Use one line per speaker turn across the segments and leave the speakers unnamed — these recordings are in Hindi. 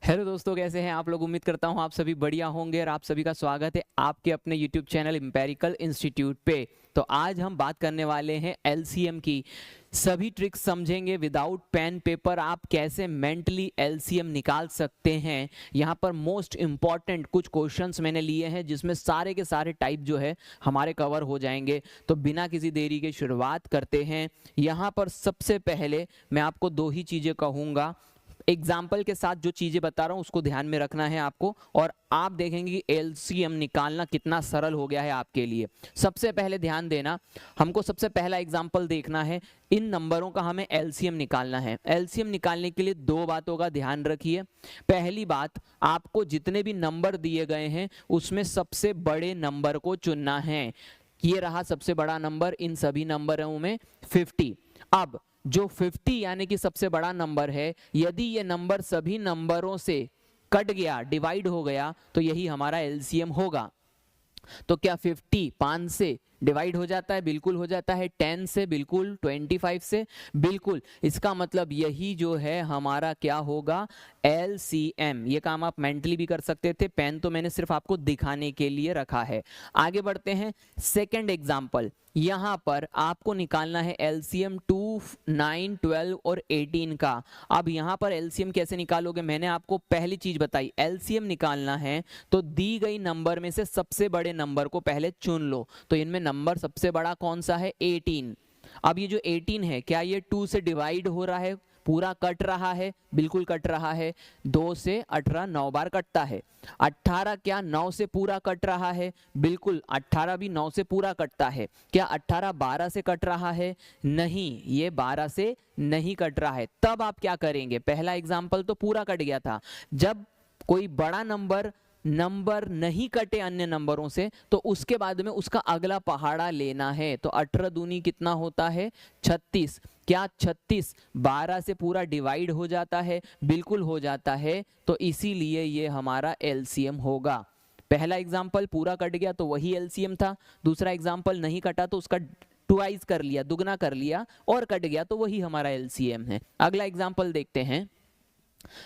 हेलो दोस्तों, कैसे हैं आप लोग। उम्मीद करता हूं आप सभी बढ़िया होंगे और आप सभी का स्वागत है आपके अपने यूट्यूब चैनल एम्पेरिकल इंस्टीट्यूट पे। तो आज हम बात करने वाले हैं एलसीएम की। सभी ट्रिक्स समझेंगे। विदाउट पेन पेपर आप कैसे मेंटली एलसीएम निकाल सकते हैं। यहाँ पर मोस्ट इंपॉर्टेंट कुछ क्वेश्चंस मैंने लिए हैं जिसमें सारे के सारे टाइप जो है हमारे कवर हो जाएंगे। तो बिना किसी देरी के शुरुआत करते हैं। यहाँ पर सबसे पहले मैं आपको दो ही चीज़ें कहूँगा। एग्जाम्पल के साथ जो चीजें बता रहा हूं उसको ध्यान में रखना है आपको, और आप देखेंगे कि एलसीएम निकालना कितना सरल हो गया है आपके लिए। सबसे पहले ध्यान देना, हमको सबसे पहला एग्जाम्पल देखना है। इन नंबरों का हमें एलसीएम निकालना है। एलसीएम निकालने के लिए दो बातों का ध्यान रखिए। पहली बात, आपको जितने भी नंबर दिए गए हैं उसमें सबसे बड़े नंबर को चुनना है। ये रहा सबसे बड़ा नंबर इन सभी नंबरों में 50। अब जो 50 यानी कि सबसे बड़ा नंबर है, यदि ये नंबर सभी नंबरों से कट गया, डिवाइड हो गया, तो यही हमारा एलसीएम होगा। तो क्या 50 5 से डिवाइड हो जाता है? बिल्कुल हो जाता है। 10 से बिल्कुल, 25 से बिल्कुल। इसका मतलब यही जो है हमारा क्या होगा, एलसीएम। ये काम आप मेंटली भी कर सकते थे, पेन तो मैंने सिर्फ आपको दिखाने के लिए रखा है। आगे बढ़ते हैं। सेकंड एग्जांपल, यहां पर आपको निकालना है एलसीएम 2, 9, 12 और 18 का। अब यहां पर एलसीएम कैसे निकालोगे, मैंने आपको पहली चीज बताई। एलसीएम निकालना है तो दी गई नंबर में से सबसे बड़े नंबर को पहले चुन लो। तो इनमें नंबर सबसे बड़ा कौन सा है? 18। अब ये जो 18 है, क्या ये 2 से डिवाइड हो रहा है, पूरा कट रहा है? बिल्कुल कट रहा है। 2 से 18 9 बार कटता है। 18 क्या 9 से पूरा कट रहा है? बिल्कुल, 18 भी 9 से पूरा कटता है। क्या 18 12 से कट रहा है? नहीं, ये 12 से नहीं कट रहा है। तब आप क्या करेंगे? पहला एग्जाम्पल तो पूरा कट गया था। जब कोई बड़ा नंबर नहीं कटे अन्य नंबरों से, तो उसके बाद में उसका अगला पहाड़ा लेना है। तो 18 दूनी कितना होता है? 36। क्या 36 12 से पूरा डिवाइड हो जाता है? बिल्कुल हो जाता है। तो इसीलिए ये हमारा एलसीएम होगा। पहला एग्जाम्पल पूरा कट गया तो वही एलसीएम था। दूसरा एग्जाम्पल नहीं कटा तो उसका ट्वाइस कर लिया, दुगना कर लिया, और कट गया तो वही हमारा एलसीएम है। अगला एग्जाम्पल देखते हैं।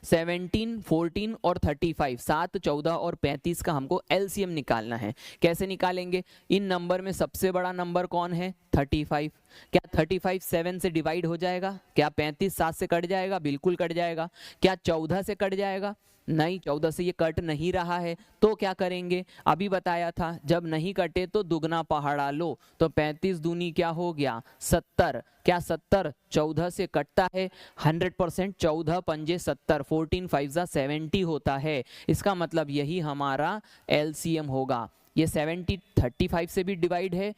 17, 14 और 35, 7, 14 और 35 का हमको एलसीएम निकालना है। कैसे निकालेंगे? इन नंबर में सबसे बड़ा नंबर कौन है? 35। क्या 35 7 से डिवाइड हो जाएगा? क्या 35 7 से कट जाएगा? बिल्कुल कट जाएगा। क्या 14 से कट जाएगा? नहीं, 14 से ये कट नहीं रहा है। तो क्या करेंगे? अभी बताया था, जब नहीं कटे तो दुगना पहाड़ा लो। तो 35 दूनी क्या हो गया? 70। क्या 70 14 से कटता है? 100%। 14 पंजे 70, 14 5 70 होता है। इसका मतलब यही हमारा एलसीएम होगा। ये 70 35 से भी डिवाइड है,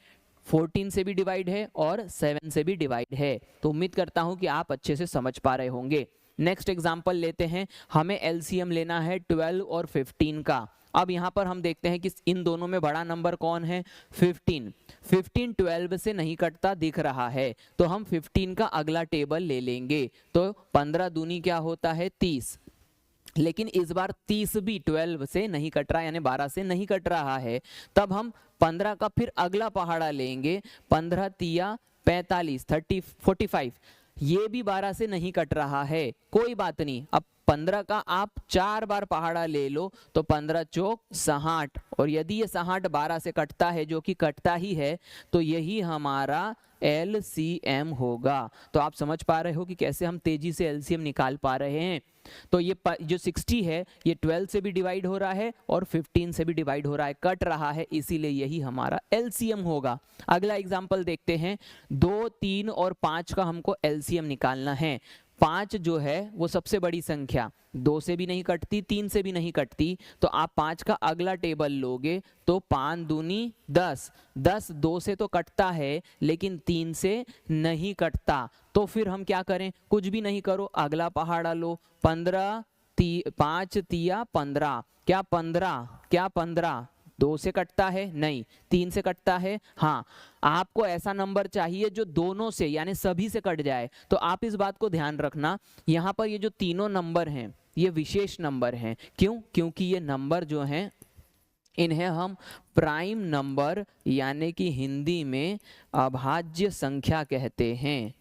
14 से भी डिवाइड है और 7 से भी डिवाइड है। तो उम्मीद करता हूं कि आप अच्छे से समझ पा रहे होंगे। नेक्स्ट एग्जांपल लेते हैं। हमें एलसीएम लेना है 12 और 15 का। अब यहाँ पर हम देखते हैं कि इन दोनों में बड़ा नंबर कौन है? 15। 15 12 से नहीं कटता दिख रहा है, तो हम 15 का अगला टेबल ले लेंगे। तो 15 दूनी क्या होता है? 30। लेकिन इस बार 30 भी 12 से नहीं कट रहा, यानी 12 से नहीं कट रहा है। तब हम 15 का फिर अगला पहाड़ा लेंगे। 15 तिया 45, 30 45। ये भी 12 से नहीं कट रहा है, कोई बात नहीं। अब 15 का आप 4 बार पहाड़ा ले लो, तो 15 चौक 60। और यदि ये 60 12 से कटता है, जो कि कटता ही है, तो यही हमारा एलसीएम होगा। तो आप समझ पा रहे हो कि कैसे हम तेजी से एलसीएम निकाल पा रहे हैं। तो ये जो 60 है, ये 12 से भी डिवाइड हो रहा है और 15 से भी डिवाइड हो रहा है, कट रहा है, इसीलिए यही हमारा एलसीएम होगा। अगला एग्जांपल देखते हैं। 2, 3 और 5 का हमको एलसीएम निकालना है। 5 जो है वो सबसे बड़ी संख्या, 2 से भी नहीं कटती, 3 से भी नहीं कटती। तो आप 5 का अगला टेबल लोगे तो 5 दूनी 10। 10 2 से तो कटता है लेकिन 3 से नहीं कटता। तो फिर हम क्या करें? कुछ भी नहीं करो, अगला पहाड़ा लो। 15 5 तिया 15। क्या 15 2 से कटता है? नहीं। 3 से कटता है? हाँ। आपको ऐसा नंबर चाहिए जो दोनों से यानी सभी से कट जाए। तो आप इस बात को ध्यान रखना, यहाँ पर ये जो तीनों नंबर हैं ये विशेष नंबर हैं। क्यों? क्योंकि ये नंबर जो हैं इन्हें हम प्राइम नंबर यानी कि हिंदी में अभाज्य संख्या कहते हैं।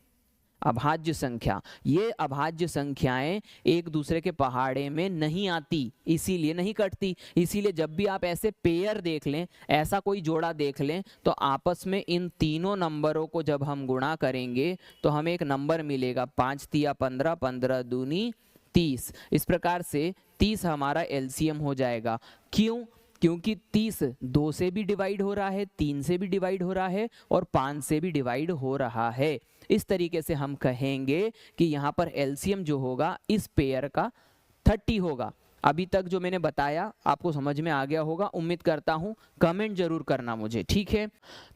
अभाज्य संख्या। ये अभाज्य संख्याएं एक दूसरे के पहाड़े में नहीं आती, इसीलिए नहीं कटती। इसीलिए जब भी आप ऐसे पेयर देख लें, ऐसा कोई जोड़ा देख लें, तो आपस में इन तीनों नंबरों को जब हम गुणा करेंगे तो हमें एक नंबर मिलेगा 5 तिया 15, 15 दूनी 30। इस प्रकार से 30 हमारा एलसीएम हो जाएगा। क्यों? क्योंकि 30 2 से भी डिवाइड हो रहा है, 3 से भी डिवाइड हो रहा है और 5 से भी डिवाइड हो रहा है। इस तरीके से हम कहेंगे कि यहाँ पर एलसीएम जो होगा इस पेयर का 30 होगा। अभी तक जो मैंने बताया आपको समझ में आ गया होगा, उम्मीद करता हूँ। कमेंट जरूर करना मुझे, ठीक है।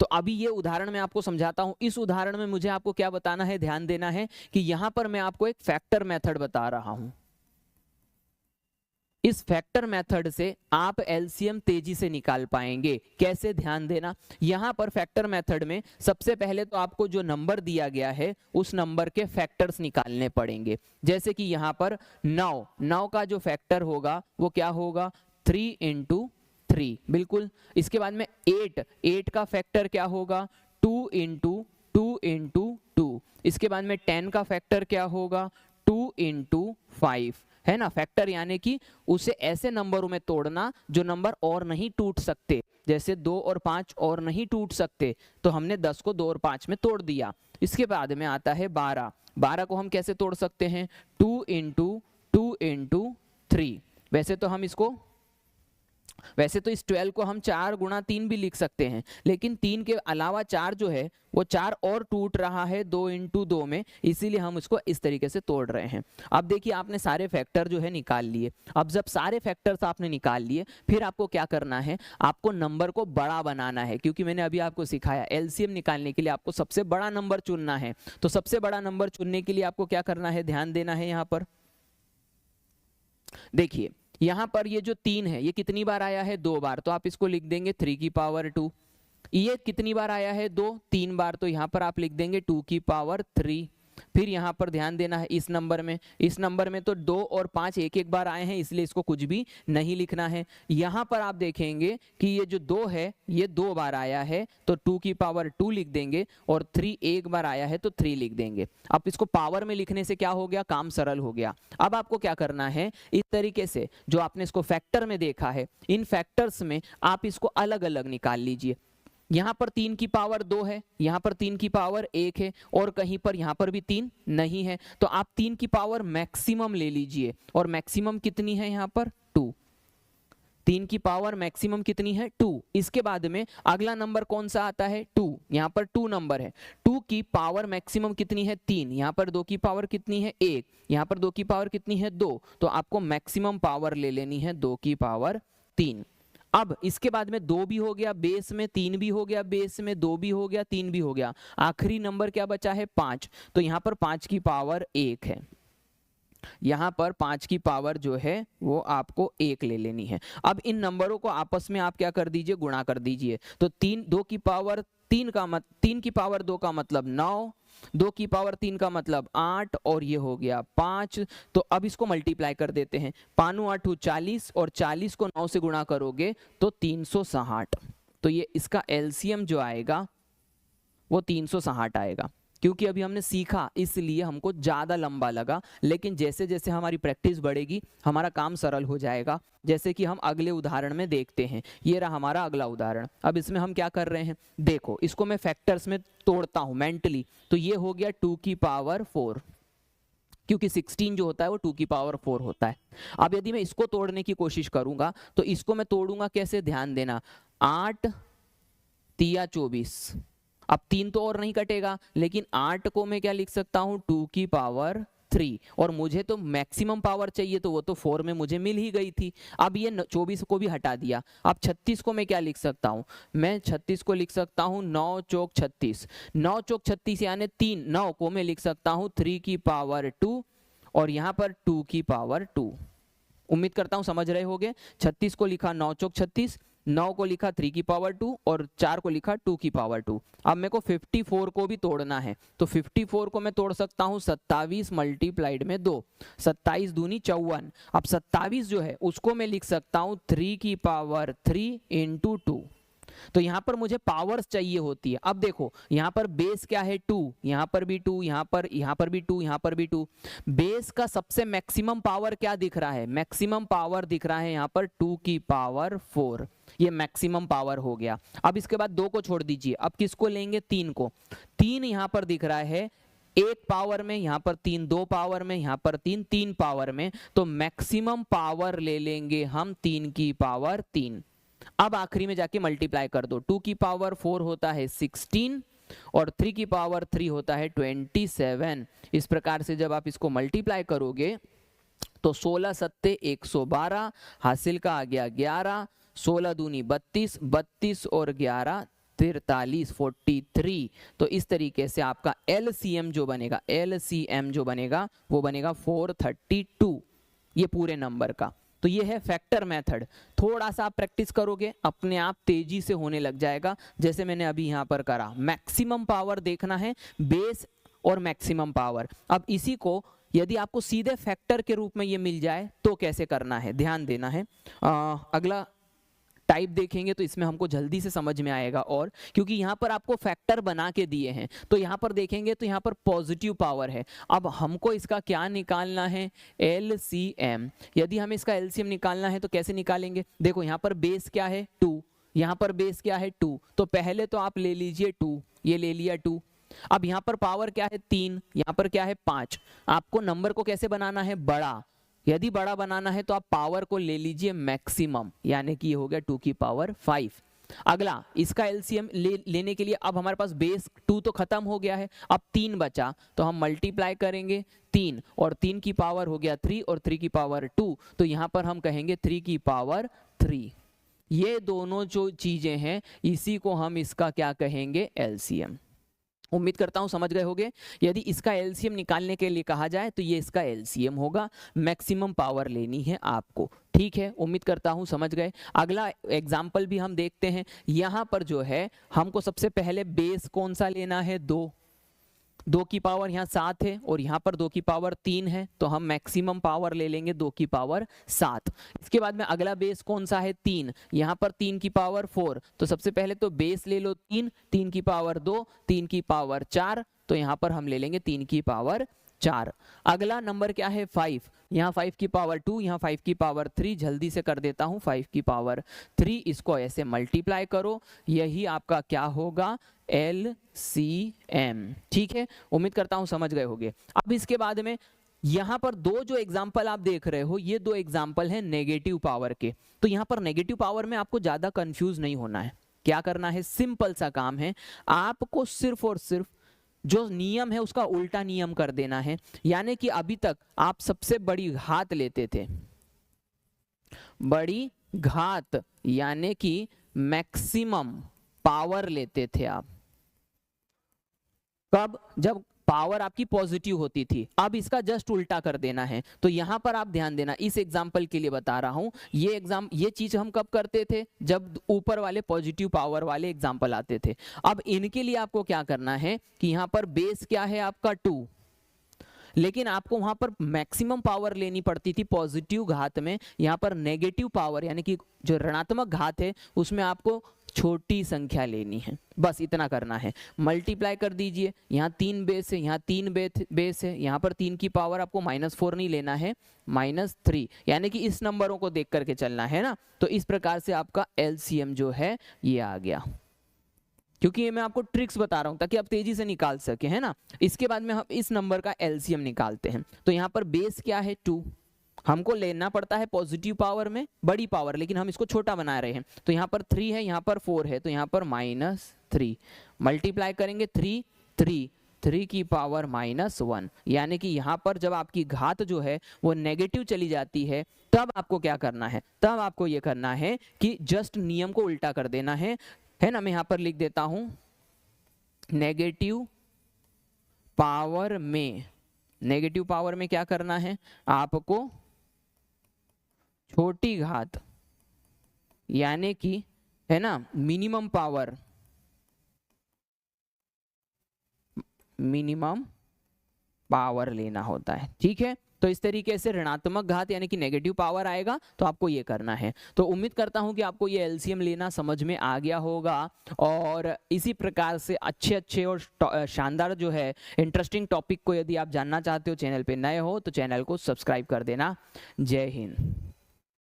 तो अभी ये उदाहरण मैं आपको समझाता हूँ। इस उदाहरण में मुझे आपको क्या बताना है, ध्यान देना है कि यहाँ पर मैं आपको एक फैक्टर मेथड बता रहा हूँ। इस फैक्टर मेथड से आप एलसीएम तेजी से निकाल पाएंगे। कैसे, ध्यान देना। यहां पर फैक्टर मेथड में सबसे पहले तो आपको जो नंबर दिया गया है उस नंबर के फैक्टर्स निकालने पड़ेंगे। जैसे कि यहां पर 9 का जो फैक्टर होगा वो क्या होगा, 3 × 3, बिल्कुल। इसके बाद में 8 का फैक्टर क्या होगा, 2 × 2 × 2। इसके बाद में 10 का फैक्टर क्या होगा, 2 × 5, है ना। फैक्टर यानी कि उसे ऐसे नंबरों में तोड़ना जो नंबर और नहीं टूट सकते। जैसे 2 और 5 और नहीं टूट सकते, तो हमने 10 को 2 और 5 में तोड़ दिया। इसके बाद में आता है 12 को हम कैसे तोड़ सकते हैं, 2 × 2 × 3। वैसे तो इस 12 को हम 4 × 3 भी लिख सकते हैं, लेकिन 3 के अलावा 4 जो है वो 4 और टूट रहा है 2 × 2 में, इसीलिए हम इसको इस तरीके से तोड़ रहे हैं। अब देखिए आपने सारे फैक्टर जो है निकाल लिए। अब जब सारे फैक्टर्स आपने निकाल लिए, फिर आपको क्या करना है, आपको नंबर को बड़ा बनाना है। क्योंकि मैंने अभी आपको सिखाया एलसीएम निकालने के लिए आपको सबसे बड़ा नंबर चुनना है। तो सबसे बड़ा नंबर चुनने के लिए आपको क्या करना है, ध्यान देना है। यहाँ पर देखिए, यहां पर ये जो 3 है ये कितनी बार आया है, 2 बार, तो आप इसको लिख देंगे 3⁻²। ये कितनी बार आया है, 2, 3 बार, तो यहां पर आप लिख देंगे 2⁻3। फिर यहाँ पर ध्यान देना है इस नंबर में तो 2 और 5 एक एक बार आए हैं, इसलिए इसको कुछ भी नहीं लिखना है। यहाँ पर आप देखेंगे कि ये जो 2 है ये 2 बार आया है, तो 2⁻2 लिख देंगे, और 3 एक बार आया है तो 3 लिख देंगे। अब इसको पावर में लिखने से क्या हो गया, काम सरल हो गया। अब आपको क्या करना है, इस तरीके से जो आपने इसको फैक्टर में देखा है, इन फैक्टर्स में आप इसको अलग अलग निकाल लीजिए। यहाँ पर 3⁻2 है, यहाँ पर 3⁻1 है, और कहीं पर यहाँ पर भी 3 नहीं है, तो आप 3 की पावर मैक्सिमम ले लीजिए। और मैक्सिमम कितनी है यहाँ पर, 2। 3 की पावर मैक्सिमम कितनी है, 2। इसके बाद में अगला नंबर कौन सा आता है, 2। यहाँ पर 2 नंबर है, 2 की पावर मैक्सिमम कितनी है, 3। यहाँ पर 2 की पावर कितनी है, 1। यहाँ पर 2 की पावर कितनी है, 2। तो आपको मैक्सिमम पावर ले लेनी है 2⁻3। अब इसके बाद में 2 भी हो गया बेस में, 3 भी हो गया बेस में, 2 भी हो गया, 3 भी हो गया, आखिरी नंबर क्या बचा है, 5। तो यहाँ पर 5 की पावर 1 है, यहाँ पर 5 की पावर जो है वो आपको 1 ले लेनी है। अब इन नंबरों को आपस में आप क्या कर दीजिए, गुणा कर दीजिए। तो 2 की पावर 3 की पावर 2 का मतलब 9, 2 की पावर 3 का मतलब 8, और ये हो गया 5। तो अब इसको मल्टीप्लाई कर देते हैं, 5 8 40, और 40 को 9 से गुणा करोगे तो 360। तो ये इसका एलसीएम जो आएगा वो 360 आएगा। क्योंकि अभी हमने सीखा इसलिए हमको ज़्यादा लंबा लगा, लेकिन जैसे जैसे हमारी प्रैक्टिस बढ़ेगी हमारा काम सरल हो जाएगा। जैसे कि हम अगले उदाहरण में देखते हैं, ये रहा हमारा अगला उदाहरण। अब इसमें हम क्या कर रहे हैं, देखो इसको मैं फैक्टर्स में तोड़ता हूँ मेंटली। तो ये हो गया 2⁻4, क्योंकि 16 जो होता है वो 2⁻4 होता है। अब यदि मैं इसको तोड़ने की कोशिश करूंगा तो इसको मैं तोड़ूंगा कैसे, ध्यान देना, 8 तिया 24। अब 3 तो और नहीं कटेगा, लेकिन 8 को मैं क्या लिख सकता हूं, 2⁻3, और मुझे तो मैक्सिमम पावर चाहिए, तो वो तो 4 में मुझे मिल ही गई थी। अब ये 24 को भी हटा दिया। अब 36 को मैं क्या लिख सकता हूं, मैं 36 को लिख सकता हूं 9 चौक 36, 9 चौक 36 यानी 3, 9 को मैं लिख सकता हूं 3⁻2, और यहाँ पर 2⁻2। उम्मीद करता हूं समझ रहे होगे। 36 को लिखा 9 चौक 36, 9 को लिखा 3⁻2, और 4 को लिखा 2⁻2। अब मेरे को 54 को भी तोड़ना है, तो 54 को मैं तोड़ सकता हूं 27 मल्टीप्लाइड में 2, 27 दूनी 54। अब 27 जो है उसको मैं लिख सकता हूं 3⁻3 × 2। तो यहाँ पर मुझे पावर्स चाहिए होती है। अब देखो यहाँ पर बेस क्या है 2, यहाँ पर भी 2, यहाँ पर भी 2, यहाँ पर भी 2। बेस का सबसे मैक्सिमम पावर क्या दिख रहा है? मैक्सिमम पावर दिख रहा है यहाँ पर 2 की पावर 4, ये मैक्सिमम पावर हो गया। अब इसके बाद 2 को छोड़ दीजिए, अब किसको लेंगे? 3 को। 3 यहाँ पर दिख रहा है 1 पावर में, यहाँ पर 3 2 पावर में, यहाँ पर 3 3 पावर में, तो मैक्सिमम पावर ले लेंगे हम 3 की पावर 3। अब आखिरी में जाके मल्टीप्लाई कर दो, 2 की पावर 4 होता है 16 और 3 की पावर 3 होता है 27। इस प्रकार से जब आप इसको मल्टीप्लाई करोगे तो 16 सत्ते 112, हासिल का आ गया 11, 16 दूनी 32, 32 और 11 43, 43। तो इस तरीके से आपका LCM जो बनेगा, LCM जो बनेगा वो बनेगा 432, ये पूरे नंबर का। तो ये है फैक्टर मेथड। थोड़ा सा आप प्रैक्टिस करोगे अपने आप तेजी से होने लग जाएगा, जैसे मैंने अभी यहाँ पर करा। मैक्सिमम पावर देखना है, बेस और मैक्सिमम पावर। अब इसी को यदि आपको सीधे फैक्टर के रूप में ये मिल जाए तो कैसे करना है, ध्यान देना है। अगला टाइप देखेंगे तो इसमें हमको जल्दी से समझ में आएगा, और क्योंकि यहाँ पर आपको फैक्टर बना के दिए हैं तो यहाँ पर देखेंगे तो यहाँ पर पॉजिटिव पावर है। अब हमको इसका क्या निकालना है? LCM। यदि हमें इसका LCM निकालना है तो कैसे निकालेंगे? देखो यहाँ पर बेस क्या है 2, यहाँ पर बेस क्या है 2, तो पहले तो आप ले लीजिए 2, ये ले लिया 2। अब यहाँ पर पावर क्या है 3, यहाँ पर क्या है 5। आपको नंबर को कैसे बनाना है? बड़ा। यदि बड़ा बनाना है तो आप पावर को ले लीजिए मैक्सिमम, यानी कि ये हो गया 2 की पावर 5। अगला इसका LCM लेने के लिए अब हमारे पास बेस 2 तो खत्म हो गया है, अब 3 बचा, तो हम मल्टीप्लाई करेंगे 3 और 3 की पावर हो गया 3 और 3 की पावर 2, तो यहाँ पर हम कहेंगे 3 की पावर 3। ये दोनों जो चीजें हैं इसी को हम इसका क्या कहेंगे? LCM। उम्मीद करता हूं समझ गए होंगे। यदि इसका LCM निकालने के लिए कहा जाए तो ये इसका LCM होगा, मैक्सिमम पावर लेनी है आपको। ठीक है, उम्मीद करता हूं समझ गए। अगला एग्जाम्पल भी हम देखते हैं। यहां पर जो है हमको सबसे पहले बेस कौन सा लेना है? 2 की पावर यहाँ 7 है और यहाँ पर 2 की पावर 3 है, तो हम मैक्सिमम पावर ले लेंगे 2 की पावर 7। इसके बाद में अगला बेस कौन सा है? 3, यहाँ पर 3 की पावर 4, तो सबसे पहले तो बेस ले लो 3, 3 की पावर 2, 3 की पावर 4, तो यहाँ पर हम ले लेंगे 3 की पावर 4। अगला नंबर क्या है? 5, यहाँ 5 की पावर 2, यहाँ 5 की पावर 3, जल्दी से कर देता हूँ 5 की पावर 3, इसको ऐसे मल्टीप्लाई करो, यही आपका क्या होगा? LCM। ठीक है, उम्मीद करता हूं समझ गए होंगे। अब इसके बाद में यहां पर 2 जो एग्जाम्पल आप देख रहे हो, ये 2 एग्जाम्पल हैं नेगेटिव पावर के। तो यहां पर नेगेटिव पावर में आपको ज्यादा कंफ्यूज नहीं होना है। क्या करना है? सिंपल सा काम है, आपको सिर्फ और सिर्फ जो नियम है उसका उल्टा नियम कर देना है। यानी कि अभी तक आप सबसे बड़ी घात लेते थे, बड़ी घात यानी कि मैक्सिमम पावर लेते थे आप। कब? जब पावर आपकी पॉजिटिव होती थी। अब इसका जस्ट उल्टा कर देना है। तो यहां पर आप ध्यान देना, इस एग्जाम्पल के लिए बता रहा हूं। ये चीज हम कब करते थे? जब ऊपर वाले पॉजिटिव पावर वाले एग्जाम्पल आते थे। अब इनके लिए आपको क्या करना है कि यहां पर बेस क्या है आपका 2, लेकिन आपको वहां पर मैक्सिमम पावर लेनी पड़ती थी पॉजिटिव घात में। यहां पर नेगेटिव पावर यानी कि जो ऋणात्मक घात है उसमें आपको छोटी संख्या लेनी है, बस इतना करना है। मल्टीप्लाई कर दीजिए, यहाँ 3 बेस है, यहाँ 3 बेस है, यहाँ पर 3 की पावर आपको -4 नहीं लेना है, -3, यानी कि इस नंबरों को देख करके चलना है ना। तो इस प्रकार से आपका LCM जो है ये आ गया, क्योंकि ये मैं आपको ट्रिक्स बता रहा हूं ताकि आप तेजी से निकाल सके, है ना। इसके बाद में हम इस नंबर का LCM निकालते हैं। तो यहाँ पर बेस क्या है 2, हमको लेना पड़ता है पॉजिटिव पावर में बड़ी पावर, लेकिन हम इसको छोटा बना रहे हैं। तो यहाँ पर 3 है, यहाँ पर 4 है, तो यहाँ पर -3 मल्टीप्लाई करेंगे 3 की पावर -1, यानी कि यहाँ पर जब आपकी घात जो है वो नेगेटिव चली जाती है तब आपको क्या करना है? तब आपको ये करना है कि जस्ट नियम को उल्टा कर देना है ना। मैं यहाँ पर लिख देता हूं नेगेटिव पावर में क्या करना है आपको? छोटी घात यानी कि है ना मिनिमम पावर लेना होता है। ठीक है, तो इस तरीके से ऋणात्मक घात यानी कि नेगेटिव पावर आएगा, तो आपको ये करना है। तो उम्मीद करता हूं कि आपको ये एलसीएम लेना समझ में आ गया होगा, और इसी प्रकार से अच्छे अच्छे और शानदार जो है इंटरेस्टिंग टॉपिक को यदि आप जानना चाहते हो, चैनल पे नए हो तो चैनल को सब्सक्राइब कर देना। जय हिंद।